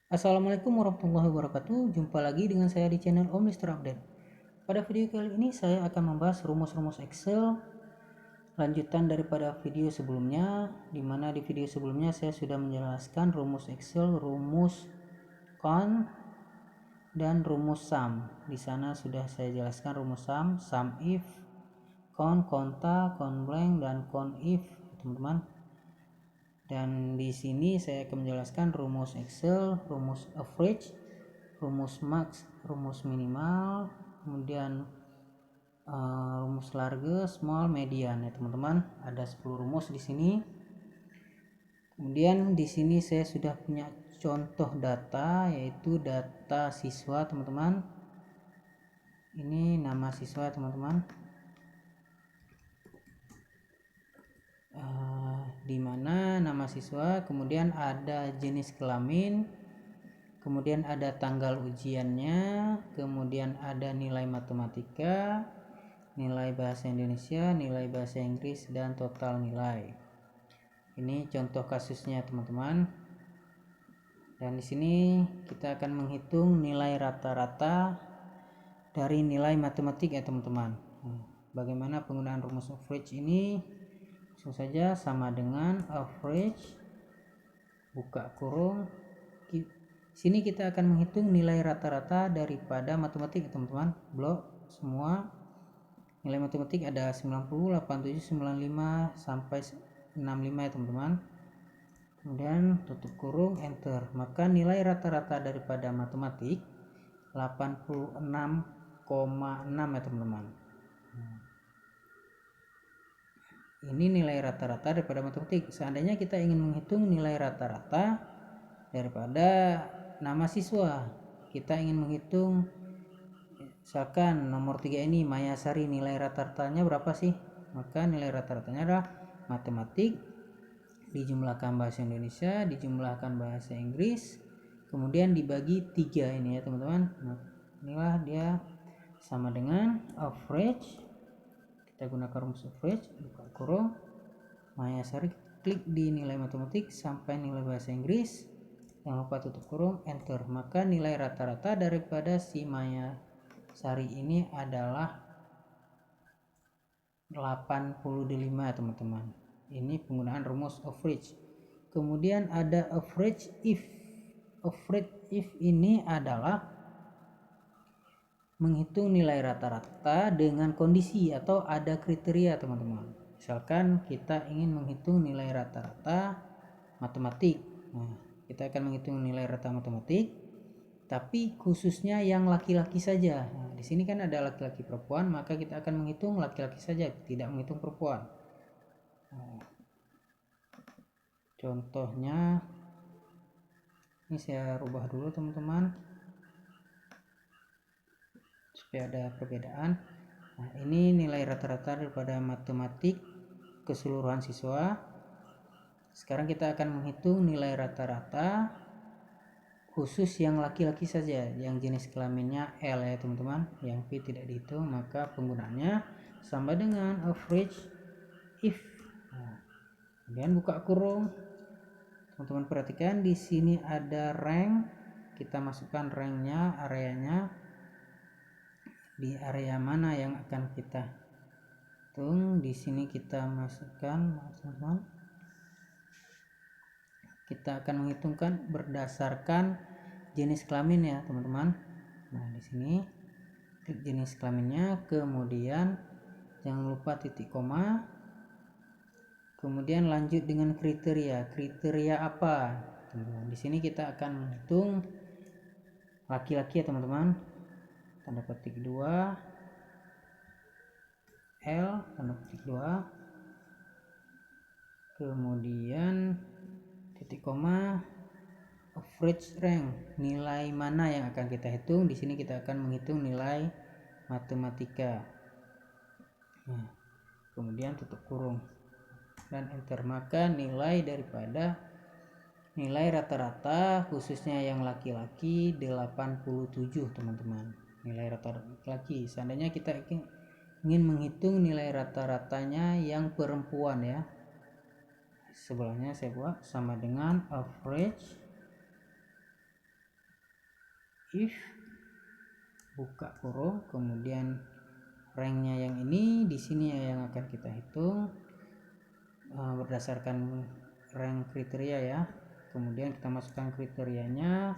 Assalamualaikum warahmatullahi wabarakatuh. Jumpa lagi dengan saya di channel Om Mister Update. Pada video kali ini saya akan membahas rumus-rumus Excel lanjutan daripada video sebelumnya, di mana di video sebelumnya saya sudah menjelaskan rumus Excel, rumus count dan rumus sum. Di sana sudah saya jelaskan rumus sum if, count, konta, count blank, dan count if, teman-teman. Dan di sini saya akan menjelaskan rumus Excel, rumus average, rumus max, rumus minimal, kemudian rumus large, small, median ya teman-teman. Ada 10 rumus di sini. Kemudian di sini saya sudah punya contoh data, yaitu data siswa teman-teman. Ini nama siswa teman-teman. Di mana nama siswa, kemudian ada jenis kelamin, kemudian ada tanggal ujiannya, kemudian ada nilai matematika, nilai bahasa Indonesia, nilai bahasa Inggris, dan total nilai. Ini contoh kasusnya teman-teman. Dan di sini kita akan menghitung nilai rata-rata dari nilai matematik ya teman-teman. Bagaimana penggunaan rumus average ini? Langsung saja, sama dengan average buka kurung. Sini kita akan menghitung nilai rata-rata daripada matematik teman-teman. Blok semua nilai matematik ada 90, 87, 95 sampai 65 ya teman-teman. Kemudian tutup kurung, enter. Maka nilai rata-rata daripada matematik 86,6 ya teman-teman. Ini nilai rata-rata daripada matematik. Seandainya kita ingin menghitung nilai rata-rata daripada nama siswa, kita ingin menghitung, misalkan nomor 3 ini Mayasari, nilai rata-ratanya berapa sih? Maka nilai rata-ratanya adalah matematik dijumlahkan bahasa Indonesia dijumlahkan bahasa Inggris, kemudian dibagi 3 ini ya teman-teman. Nah, inilah dia sama dengan average. Kita gunakan rumus average, buka kurung, Mayasari, klik di nilai matematik sampai nilai bahasa Inggris, jangan lupa tutup kurung, enter. Maka nilai rata-rata daripada si Mayasari ini adalah 85 teman-teman. Ini penggunaan rumus average. Kemudian ada average if. Average if ini adalah menghitung nilai rata-rata dengan kondisi atau ada kriteria teman-teman. Misalkan kita ingin menghitung nilai rata-rata matematik. Nah, kita akan menghitung nilai rata matematik, tapi khususnya yang laki-laki saja. Nah, di sini kan ada laki-laki perempuan, maka kita akan menghitung laki-laki saja, tidak menghitung perempuan. Nah, contohnya ini saya rubah dulu teman-teman supaya ada perbedaan. Nah, ini nilai rata-rata daripada matematik keseluruhan siswa. Sekarang kita akan menghitung nilai rata-rata khusus yang laki-laki saja, yang jenis kelaminnya L ya teman-teman, yang P tidak dihitung. Maka penggunaannya sama dengan average if. Nah, kemudian buka kurung, teman-teman perhatikan di sini ada rank, kita masukkan ranknya, areanya, di area mana yang akan kita hitung. Di sini kita masukkan, teman-teman, kita akan menghitungkan berdasarkan jenis kelamin ya teman-teman. Nah, di sini klik jenis kelaminnya, kemudian jangan lupa titik koma, kemudian lanjut dengan kriteria. Kriteria apa? Di sini kita akan menghitung laki-laki ya teman-teman. Tanda petik 2 L, tanda petik 2, kemudian titik koma, average rank, nilai mana yang akan kita hitung. Di sini kita akan menghitung nilai matematika. Nah, kemudian tutup kurung dan enter. Maka nilai daripada nilai rata-rata khususnya yang laki-laki 87 teman-teman. Nilai rata-rata laki-laki. Seandainya kita ingin menghitung nilai rata-ratanya yang perempuan ya, sebelahnya saya buat sama dengan average if buka kurung, kemudian ranknya yang ini di sini yang akan kita hitung berdasarkan rank kriteria ya. Kemudian kita masukkan kriterianya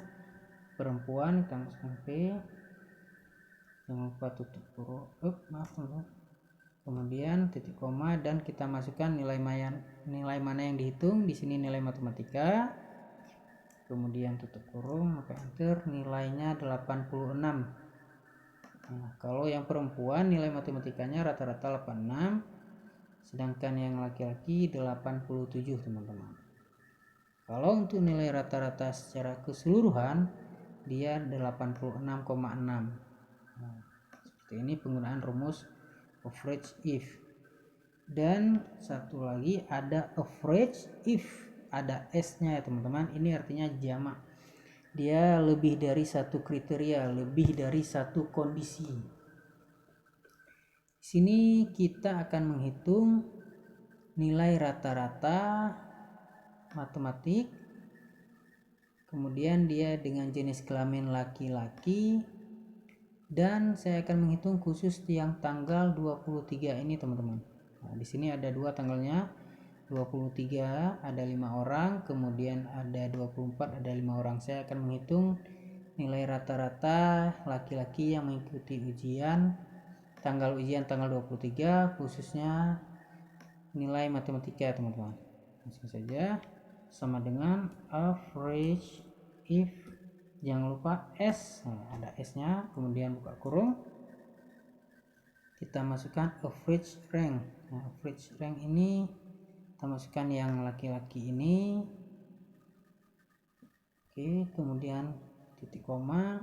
perempuan, kita masukkan P, jangan lupa tutup kurung, kemudian titik koma, dan kita masukkan nilai mana yang dihitung. Di sini nilai matematika, kemudian tutup kurung, maka enter, nilainya 86. Nah, kalau yang perempuan nilai matematikanya rata-rata 86, sedangkan yang laki-laki 87, teman-teman. Kalau untuk nilai rata-rata secara keseluruhan dia 86,6. Nah, seperti ini penggunaan rumus average if. Dan satu lagi ada average if, ada S-nya ya teman-teman. Ini artinya jamak. Dia lebih dari satu kriteria, lebih dari satu kondisi. Di sini kita akan menghitung nilai rata-rata matematik, kemudian dia dengan jenis kelamin laki-laki, dan saya akan menghitung khusus yang tanggal 23 ini teman-teman. Nah, di sini ada dua tanggalnya, 23 ada 5 orang, kemudian ada 24 ada 5 orang. Saya akan menghitung nilai rata-rata laki-laki yang mengikuti ujian, tanggal ujian tanggal 23, khususnya nilai matematika teman-teman. Langsung saja, sama dengan average if, jangan lupa S, nah, ada S nya, kemudian buka kurung, kita masukkan average rank. Nah, average rank ini kita masukkan yang laki-laki ini. Oke, kemudian titik koma,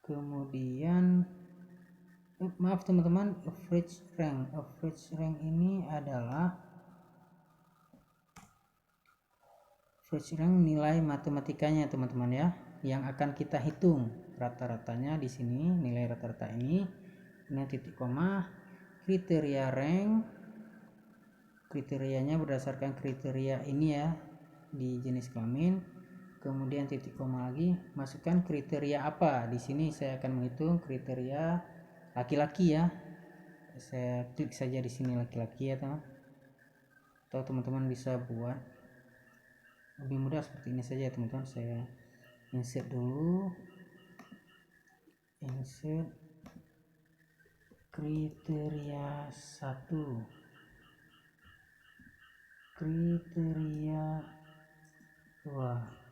kemudian maaf teman-teman, average rank ini adalah average rank nilai matematikanya teman-teman ya, yang akan kita hitung rata-ratanya di sini, nilai rata-rata ini. Kemudian titik koma, kriteria rank, kriterianya berdasarkan kriteria ini ya di jenis kelamin. Kemudian titik koma lagi, masukkan kriteria apa. Di sini saya akan menghitung kriteria laki-laki ya. Saya klik saja di sini laki-laki ya teman. Atau teman-teman bisa buat lebih mudah seperti ini saja teman-teman. Saya insert dulu, insert kriteria 1, kriteria 2.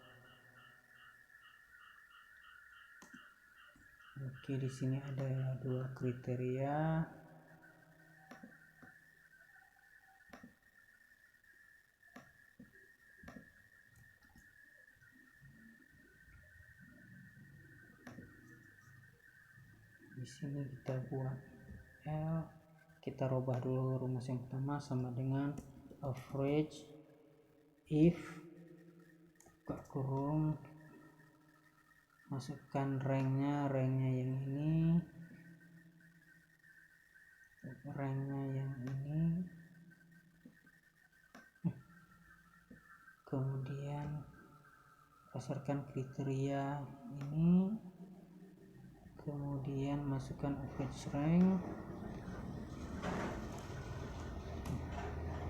Oke, di sini ada 2 kriteria. Di sini kita buat L, kita rubah dulu rumus yang pertama sama dengan average if, buka kurung, masukkan ranknya yang ini, kemudian berdasarkan kriteria ini, kemudian masukkan average rank.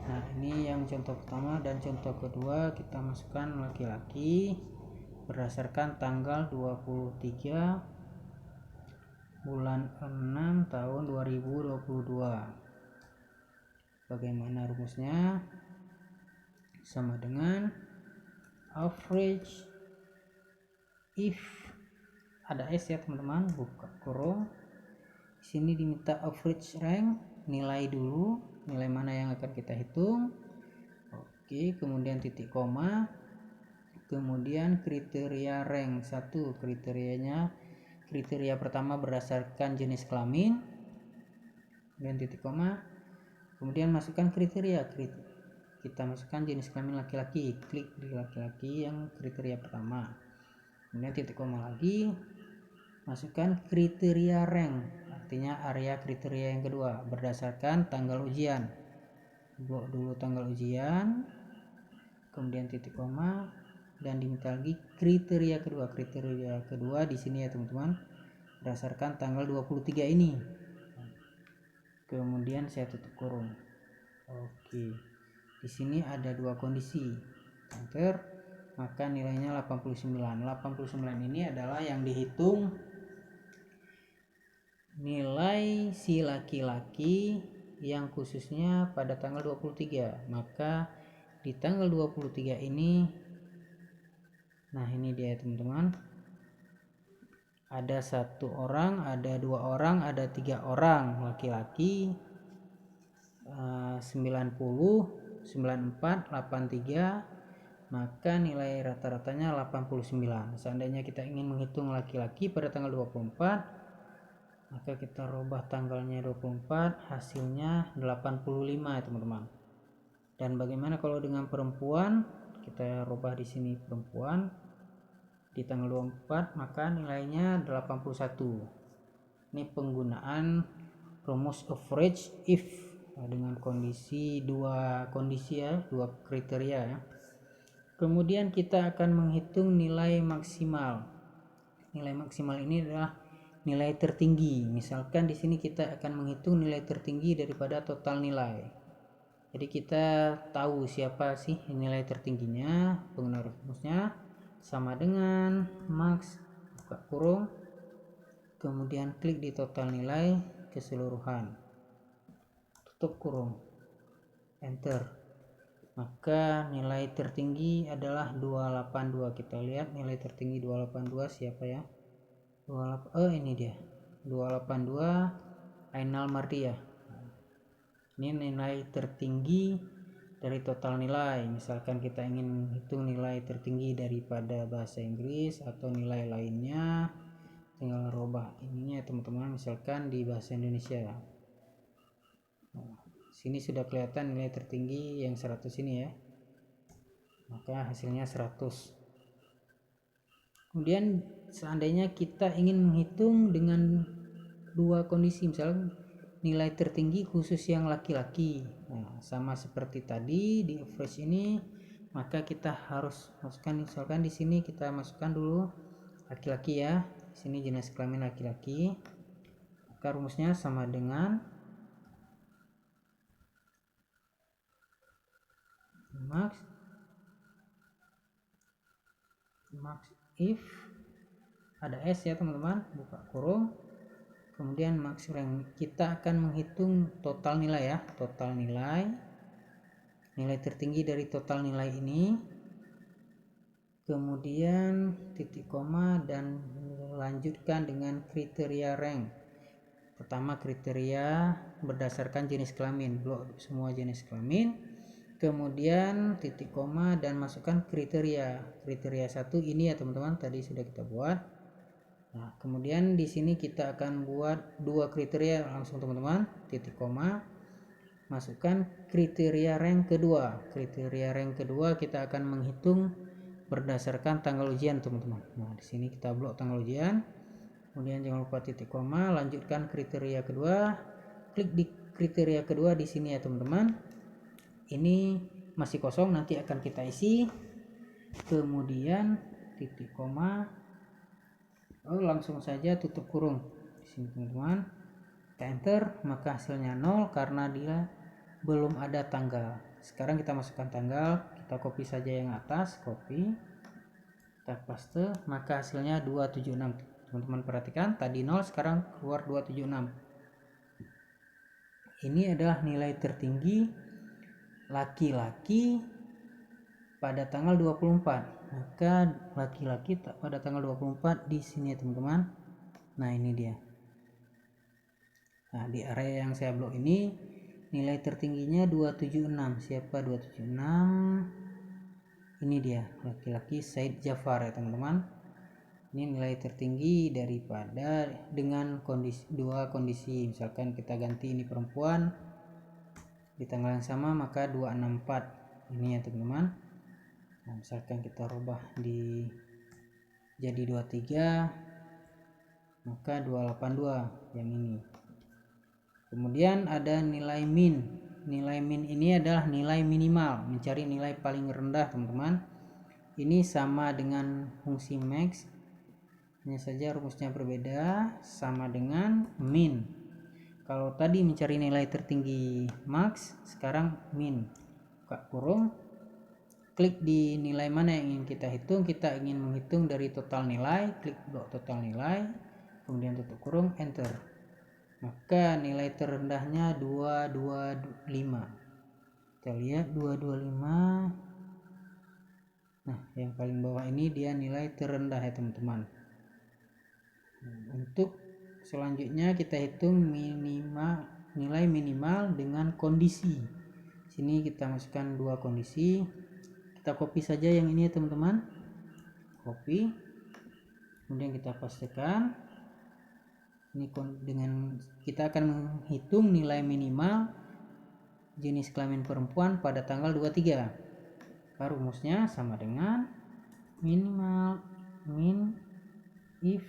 Nah, ini yang contoh pertama, dan contoh kedua kita masukkan laki-laki berdasarkan tanggal 23 bulan 6 tahun 2022. Bagaimana rumusnya? Sama dengan average if, ada S ya teman-teman, buka kurung. Di sini diminta average rank, nilai dulu, nilai mana yang akan kita hitung. Oke, kemudian titik koma, kemudian kriteria rank 1, kriterianya, kriteria pertama berdasarkan jenis kelamin, kemudian titik koma, kemudian masukkan kriteria, kita masukkan jenis kelamin laki-laki, klik di laki-laki yang kriteria pertama, kemudian titik koma lagi, masukkan kriteria rank, artinya area kriteria yang kedua berdasarkan tanggal ujian. Buat dulu tanggal ujian, kemudian titik koma, dan diminta lagi kriteria kedua. Kriteria kedua di sini ya teman-teman, berdasarkan tanggal 23 ini. Kemudian saya tutup kurung. Oke. Di sini ada dua kondisi. Enter, maka nilainya 89. 89 ini adalah yang dihitung nilai si laki-laki yang khususnya pada tanggal 23. Maka di tanggal 23 ini, nah ini dia teman-teman, ada 1 orang, ada 2 orang, ada 3 orang laki-laki, 90, 94, 83, maka nilai rata-ratanya 89. Seandainya kita ingin menghitung laki-laki pada tanggal 24, maka kita rubah tanggalnya 24, hasilnya 85 ya teman-teman. Dan bagaimana kalau dengan perempuan? Kita rubah di sini perempuan di tanggal 24, maka nilainya 81. Ini penggunaan rumus average if dengan kondisi dua kriteria ya. Kemudian kita akan menghitung nilai maksimal. Nilai maksimal ini adalah nilai tertinggi. Misalkan di sini kita akan menghitung nilai tertinggi daripada total nilai. Jadi kita tahu siapa sih nilai tertingginya. Penggunaan rumusnya sama dengan max buka kurung, kemudian klik di total nilai keseluruhan, tutup kurung, enter. Maka nilai tertinggi adalah 282. Kita lihat nilai tertinggi 282 siapa ya? 28, ini dia 282 Ainal Mardiah. Ini nilai tertinggi dari total nilai. Misalkan kita ingin menghitung nilai tertinggi daripada bahasa Inggris atau nilai lainnya, tinggal rubah ininya teman-teman, misalkan di bahasa Indonesia. Nah, sini sudah kelihatan nilai tertinggi yang 100 ini ya, maka hasilnya 100. Kemudian seandainya kita ingin menghitung dengan dua kondisi, misalnya nilai tertinggi khusus yang laki-laki, nah sama seperti tadi di average ini, maka kita harus masukkan, misalkan di sini kita masukkan dulu laki-laki ya, di sini jenis kelamin laki-laki, maka rumusnya sama dengan max if, ada S ya teman-teman, buka kurung, kemudian max rank. Kita akan menghitung total nilai ya, total nilai tertinggi dari total nilai ini, kemudian titik koma dan lanjutkan dengan kriteria rank. Pertama kriteria berdasarkan jenis kelamin, blok semua jenis kelamin, kemudian titik koma dan masukkan kriteria 1 ini ya teman-teman, tadi sudah kita buat. Nah, kemudian di sini kita akan buat dua kriteria langsung teman-teman, titik koma, masukkan kriteria rank kedua. Kriteria rank kedua kita akan menghitung berdasarkan tanggal ujian teman-teman. Nah, di sini kita blok tanggal ujian. Kemudian jangan lupa titik koma, lanjutkan kriteria kedua. Klik di kriteria kedua di sini ya teman-teman. Ini masih kosong, nanti akan kita isi. Kemudian titik koma, langsung saja tutup kurung di sini teman-teman, kita enter, maka hasilnya 0 karena dia belum ada tanggal. Sekarang kita masukkan tanggal, kita copy saja yang atas, copy, kita paste, maka hasilnya 276. Teman-teman perhatikan, tadi 0 sekarang keluar 276. Ini adalah nilai tertinggi laki-laki pada tanggal 24. Maka laki-laki pada tanggal 24 di sini ya teman-teman. Nah, ini dia. Nah, di area yang saya blok ini nilai tertingginya 276. Siapa 276? Ini dia, laki-laki Said Jafar ya teman-teman. Ini nilai tertinggi daripada dengan dua kondisi. Misalkan kita ganti ini perempuan di tanggal yang sama, maka 264 ini ya teman-teman. Nah, misalkan kita rubah jadi 23, maka 282 yang ini. Kemudian ada nilai min. Nilai min ini adalah nilai minimal, mencari nilai paling rendah teman-teman. ini sama dengan fungsi max, hanya saja rumusnya berbeda, sama dengan min. Kalau tadi mencari nilai tertinggi max, sekarang min. Buka kurung, klik di nilai mana yang ingin kita hitung. Kita ingin menghitung dari total nilai, klik blok total nilai, kemudian tutup kurung, enter. Maka nilai terendahnya 225. Kita lihat 225. Nah, yang paling bawah ini dia nilai terendah ya teman-teman. Untuk selanjutnya kita hitung nilai minimal dengan kondisi. Sini kita masukkan 2 kondisi. Kita copy saja yang ini ya teman-teman. Copy. Kemudian kita pastekan. Ini dengan kita akan menghitung nilai minimal jenis kelamin perempuan pada tanggal 23. Rumusnya sama dengan minimal min if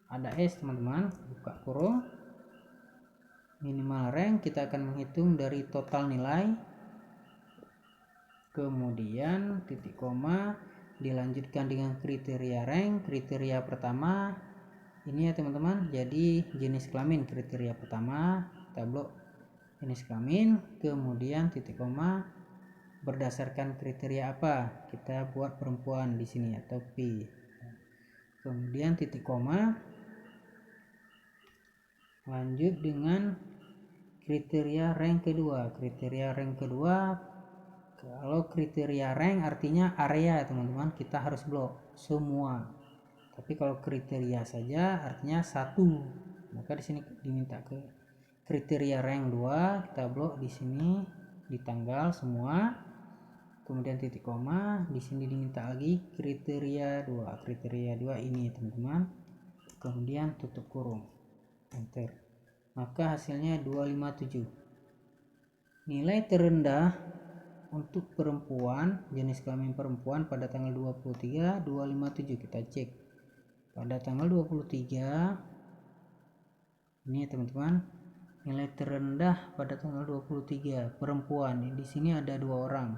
ada S teman-teman, buka kurung, minimal rank, kita akan menghitung dari total nilai, kemudian titik koma, dilanjutkan dengan kriteria rank. Kriteria pertama ini ya teman-teman, jadi jenis kelamin. Kriteria pertama kita blok jenis kelamin, kemudian titik koma, berdasarkan kriteria apa, kita buat perempuan di sini atau P, kemudian titik koma, lanjut dengan kriteria rank kedua. Kriteria rank kedua, kalau kriteria rank artinya area teman-teman, kita harus blok semua. Tapi kalau kriteria saja artinya satu, maka di sini diminta ke kriteria rank 2, kita blok di sini di tanggal semua, kemudian titik koma, di sini diminta lagi kriteria 2. Kriteria 2 ini teman-teman, kemudian tutup kurung, enter. Maka hasilnya 257. Nilai terendah untuk perempuan, jenis kelamin perempuan pada tanggal 23, 257. Kita cek pada tanggal 23 ini teman-teman, nilai terendah pada tanggal 23 perempuan. Di sini ada 2 orang,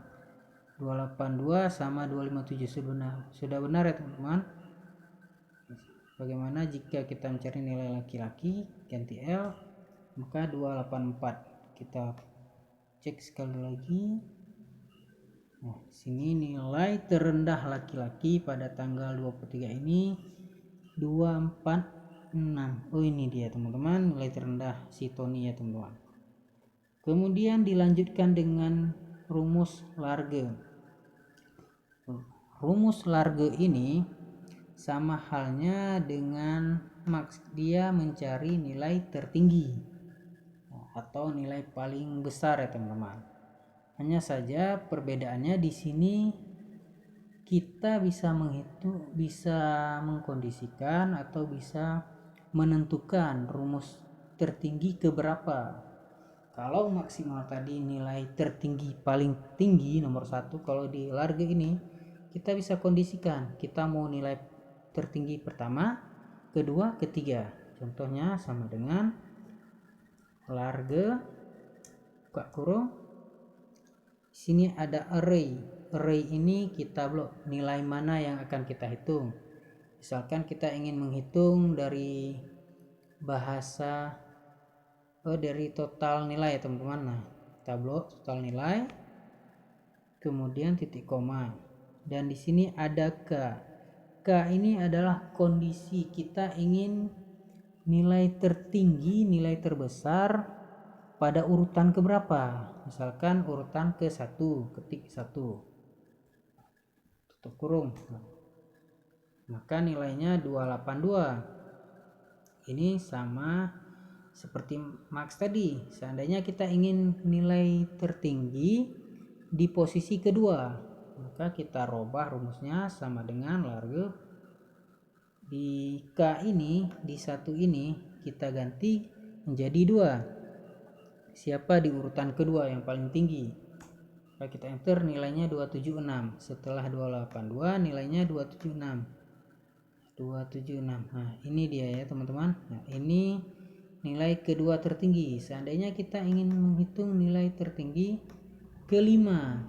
282 sama 257. Sudah benar ya teman-teman. Bagaimana jika kita mencari nilai laki-laki, ganti L, maka 284. Kita cek sekali lagi. Nah, sini nilai terendah laki-laki pada tanggal 23 ini 246. Oh, ini dia teman-teman, nilai terendah si Tony ya teman-teman. Kemudian dilanjutkan dengan rumus Large. Rumus Large ini sama halnya dengan max, dia mencari nilai tertinggi atau nilai paling besar ya teman-teman. Hanya saja perbedaannya di sini kita bisa menghitung, bisa mengkondisikan atau bisa menentukan rumus tertinggi ke berapa. Kalau maksimal tadi nilai tertinggi paling tinggi nomor 1, kalau di Large ini kita bisa kondisikan kita mau nilai tertinggi pertama, kedua, ketiga. Contohnya sama dengan Large, buka kurung, sini ada array. Array ini kita blok nilai mana yang akan kita hitung. Misalkan kita ingin menghitung dari bahasa dari total nilai ya teman-teman. Nah, kita blok total nilai, kemudian titik koma, dan di sini ada K. K ini adalah kondisi kita ingin nilai tertinggi, nilai terbesar pada urutan keberapa. Misalkan urutan ke-1, ketik 1, tutup kurung, maka nilainya 282. Ini sama seperti max tadi. Seandainya kita ingin nilai tertinggi di posisi kedua, maka kita robah rumusnya sama dengan Large. Di K ini, di 1 ini kita ganti menjadi 2. Siapa di urutan kedua yang paling tinggi? Maka kita enter, nilainya 276. Setelah 282 nilainya 276. 276. Nah, ini dia ya teman-teman. Nah, ini nilai kedua tertinggi. Seandainya kita ingin menghitung nilai tertinggi kelima,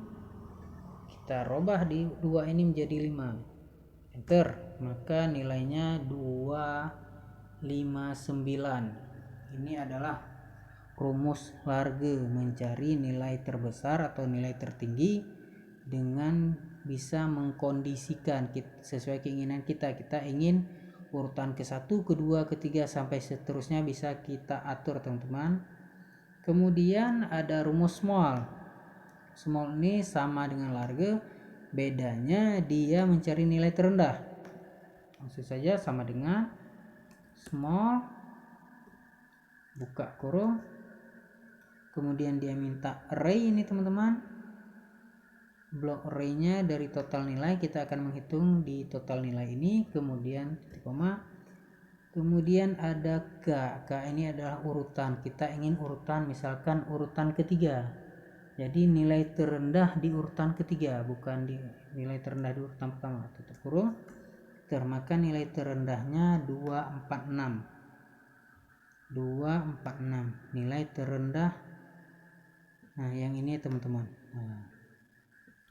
kita rubah di 2 ini menjadi 5, enter, maka nilainya 259. Ini adalah rumus Large mencari nilai terbesar atau nilai tertinggi dengan bisa mengkondisikan sesuai keinginan kita. Kita ingin urutan ke-1, ke-2, ke-3 sampai seterusnya bisa kita atur teman-teman. Kemudian ada rumus small. Small ini sama dengan Large, bedanya dia mencari nilai terendah. Langsung saja sama dengan small, buka kurung, kemudian dia minta array ini teman-teman. Blok array-nya dari total nilai kita akan menghitung di total nilai ini, kemudian koma. Kemudian ada K. K ini adalah urutan. Kita ingin urutan misalkan urutan ketiga. Jadi nilai terendah di urutan ketiga, bukan di nilai terendah di urutan pertama. Tutup kurung. Maka nilai terendahnya 246. 246 nilai terendah. Nah, yang ini teman-teman. Nah,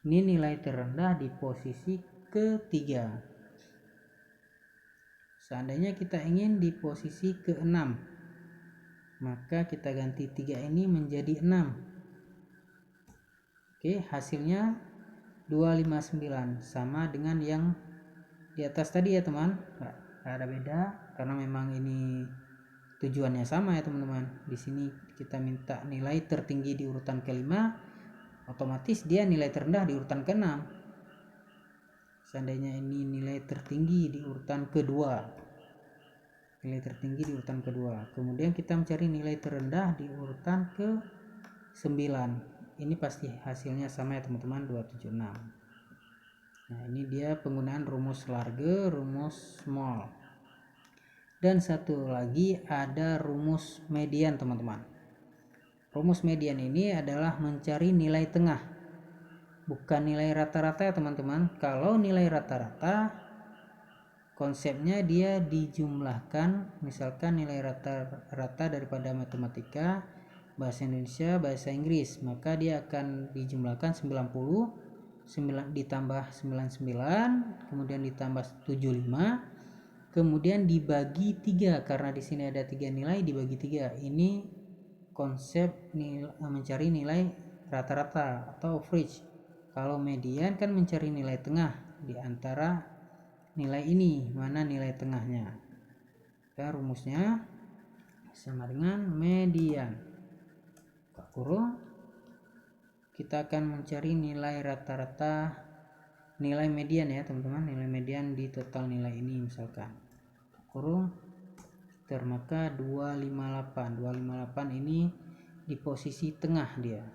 ini nilai terendah di posisi ketiga. Seandainya kita ingin di posisi ke-6, maka kita ganti 3 ini menjadi 6. Oke, hasilnya 259 sama dengan yang di atas tadi ya teman. Nggak ada beda karena memang ini tujuannya sama ya teman-teman. Di sini kita minta nilai tertinggi di urutan ke-5, otomatis dia nilai terendah di urutan ke-6. Seandainya ini nilai tertinggi di urutan kedua, nilai tertinggi di urutan kedua, kemudian kita mencari nilai terendah di urutan ke-9, ini pasti hasilnya sama ya teman-teman, 276. Nah, ini dia penggunaan rumus Large, rumus small. Dan satu lagi ada rumus median teman-teman. Rumus median ini adalah mencari nilai tengah, bukan nilai rata-rata ya teman-teman. Kalau nilai rata-rata konsepnya dia dijumlahkan, misalkan nilai rata-rata daripada matematika, bahasa Indonesia, bahasa Inggris, maka dia akan dijumlahkan 90, 9 ditambah 99, kemudian ditambah 75, kemudian dibagi 3, karena di sini ada 3 nilai dibagi 3. Ini konsep mencari nilai rata-rata atau average. Kalau median kan mencari nilai tengah di antara nilai ini, mana nilai tengahnya. Kita rumusnya sama dengan median. Buka kurung. Kita akan mencari nilai rata-rata, nilai median ya teman-teman, nilai median di total nilai ini misalkan. Buka kurung. Maka 258. 258 ini di posisi tengah dia.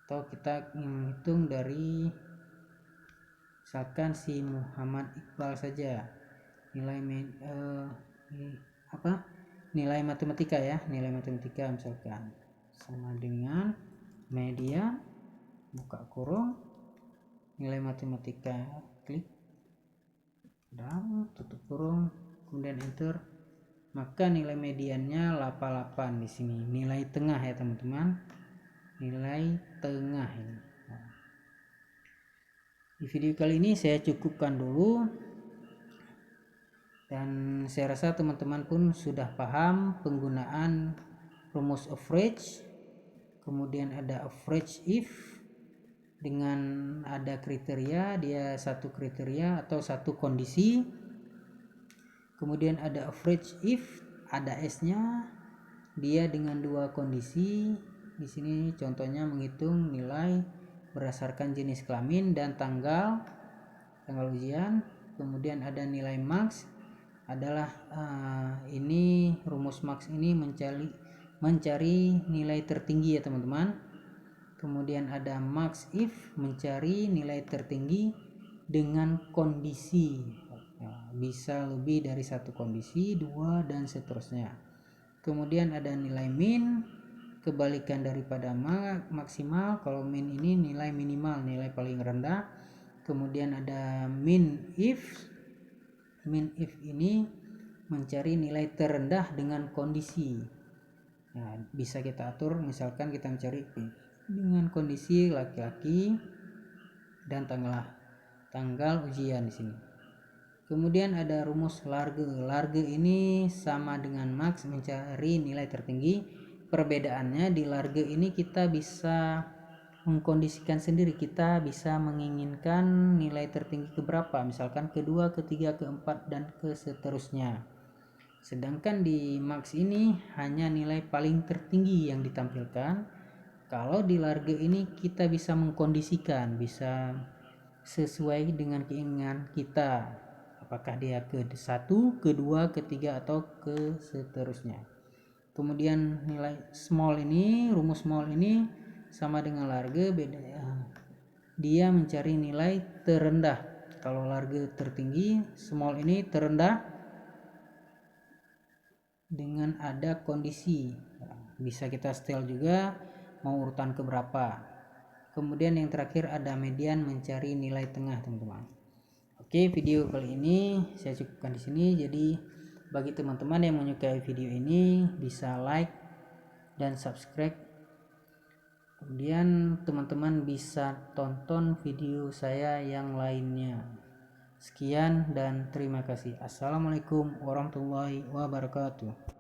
Atau kita menghitung dari misalkan si Muhammad Iqbal saja, nilai nilai matematika ya, nilai matematika misalkan sama dengan media, buka kurung, nilai matematika, klik dan tutup kurung, kemudian enter, maka nilai mediannya 88 di sini, nilai tengah ya teman-teman, nilai tengah ini. Di video kali ini saya cukupkan dulu, dan saya rasa teman-teman pun sudah paham penggunaan rumus average, kemudian ada average if dengan ada kriteria, dia satu kriteria atau satu kondisi, kemudian ada average if ada S-nya, dia dengan dua kondisi. Di sini contohnya menghitung nilai berdasarkan jenis kelamin dan tanggal ujian. Kemudian ada nilai max, adalah ini rumus max ini mencari nilai tertinggi ya teman-teman. Kemudian ada max if, mencari nilai tertinggi dengan kondisi, bisa lebih dari satu kondisi, 2 dan seterusnya. Kemudian ada nilai min, kebalikan daripada maksimal. Kalau min ini nilai minimal, nilai paling rendah. Kemudian ada min if ini mencari nilai terendah dengan kondisi. Nah, bisa kita atur, misalkan kita mencari dengan kondisi laki-laki, dan tanggal ujian di sini. Kemudian ada rumus Large. Large ini sama dengan max, mencari nilai tertinggi. Perbedaannya di Large ini kita bisa mengkondisikan sendiri, kita bisa menginginkan nilai tertinggi ke berapa, misalkan kedua, ketiga, keempat, dan ke seterusnya. Sedangkan di max ini hanya nilai paling tertinggi yang ditampilkan. Kalau di Large ini kita bisa mengkondisikan, bisa sesuai dengan keinginan kita, apakah dia ke 1, kedua, ketiga, atau ke seterusnya. Kemudian nilai small ini, rumus small ini sama dengan Large, beda ya. Dia mencari nilai terendah. Kalau Large tertinggi, small ini terendah dengan ada kondisi. Bisa kita setel juga mau urutan ke berapa. Kemudian yang terakhir ada median, mencari nilai tengah, teman-teman. Oke, video kali ini saya cukupkan di sini. Jadi bagi teman-teman yang menyukai video ini bisa like dan subscribe. Kemudian teman-teman bisa tonton video saya yang lainnya. Sekian dan terima kasih. Assalamualaikum warahmatullahi wabarakatuh.